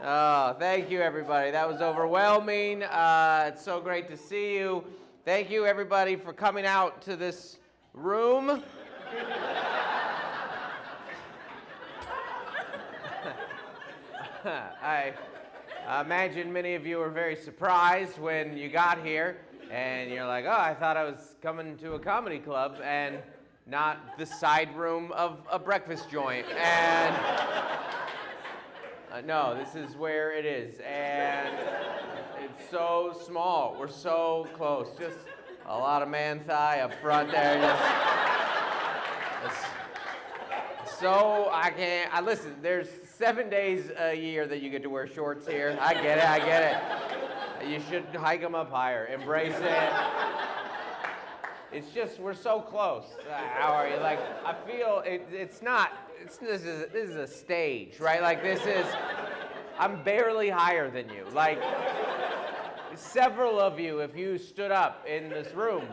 Oh, thank you, everybody. That was overwhelming. It's so great to see you. Thank you, everybody, for coming out to this room. I imagine many of you were very surprised when you got here, and you're like, oh, I thought I was coming to a comedy club and not the side room of a breakfast joint. And no, this is where it is, and it's so small. We're so close. Just a lot of man thigh up front there. So listen, there's 7 days a year that you get to wear shorts here. I get it. You should hike them up higher. Embrace it. It's just, we're so close. How are you? Like, I feel this is a stage, right? Like, I'm barely higher than you. Like, several of you, if you stood up in this room,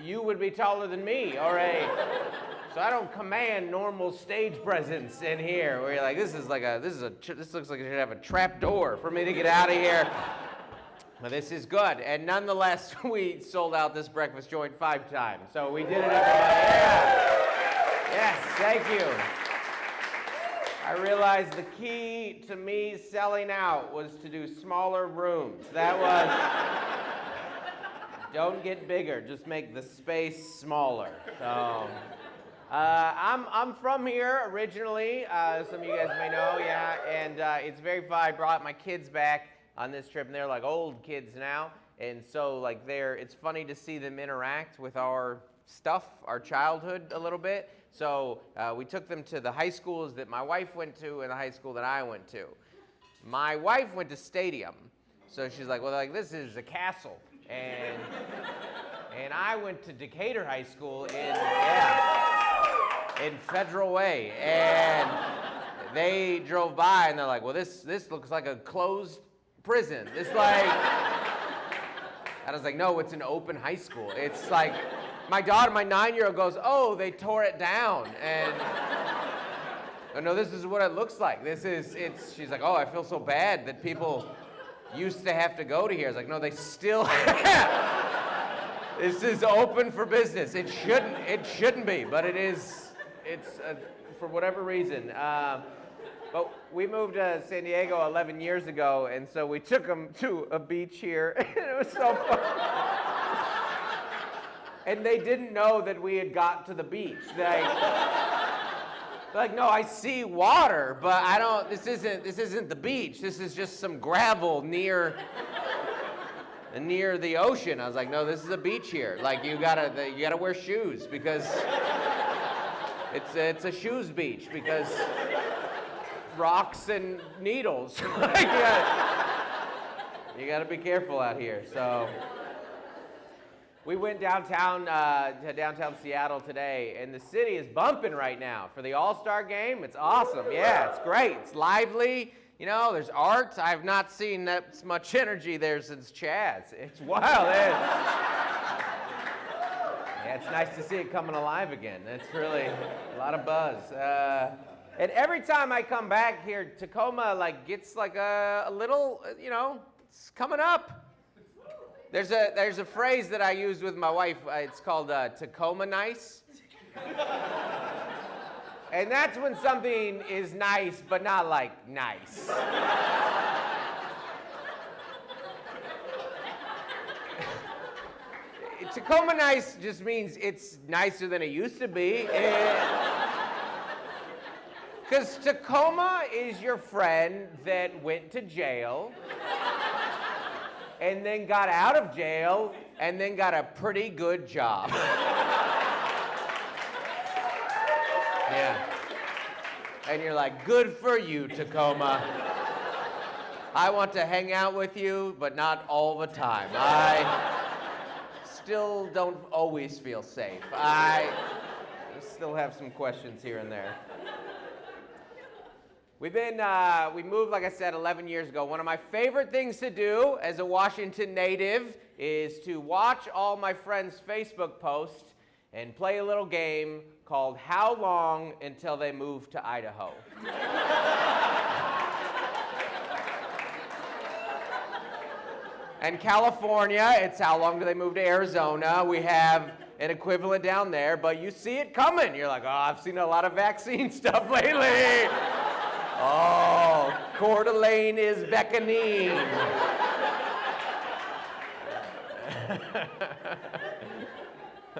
you would be taller than me already. So I don't command normal stage presence in here where you're like, this looks like it should have a trap door for me to get out of here. But this is good. And nonetheless, we sold out this breakfast joint 5 times. So we did it, everybody. Yeah. Yes, thank you. I realized the key to me selling out was to do smaller rooms. That was, don't get bigger, just make the space smaller. So. I'm from here originally, some of you guys may know, yeah, and it's very fun. I brought my kids back on this trip, and they're like old kids now, and so like it's funny to see them interact with our stuff, our childhood a little bit. So we took them to the high schools that my wife went to and the high school that I went to. My wife went to Stadium, so she's like, well, like this is a castle, and I went to Decatur High School in Federal Way, and they drove by and they're like, well, this looks like a closed prison. It's like, I was like, no, it's an open high school. It's like, my daughter, my 9-year-old goes, oh, they tore it down, and no, this is what it looks like. She's like, oh, I feel so bad that people used to have to go to here. I was like, no, they still this is open for business. It shouldn't be, but it is. It's for whatever reason. But we moved to San Diego 11 years ago, and so we took them to a beach here, and it was so fun. And they didn't know that we had got to the beach. They're like, no, I see water, but I don't. This isn't the beach. This is just some gravel near the ocean. I was like, no, this is a beach here. Like, you gotta wear shoes because. It's a shoes beach because rocks and needles. You gotta be careful out here. So we went downtown to downtown Seattle today, and the city is bumping right now for the All-Star game. It's awesome. Yeah, it's great. It's lively. You know, there's art. I have not seen that much energy there since Chaz. It's wild. Yeah, it's nice to see it coming alive again. It's really a lot of buzz. And every time I come back here, Tacoma gets a little, it's coming up. There's a phrase that I use with my wife. It's called Tacoma nice. And that's when something is nice, but not like nice. Tacoma nice just means it's nicer than it used to be. Because Tacoma is your friend that went to jail and then got out of jail and then got a pretty good job. Yeah. And you're like, good for you, Tacoma. I want to hang out with you, but not all the time. I still don't always feel safe. I still have some questions here and there. We moved, like I said, 11 years ago. One of my favorite things to do as a Washington native is to watch all my friends' Facebook posts and play a little game called How Long Until They Move to Idaho? And California, it's how long do they move to Arizona? We have an equivalent down there, but you see it coming. You're like, oh, I've seen a lot of vaccine stuff lately. Oh, Coeur d'Alene is beckoning.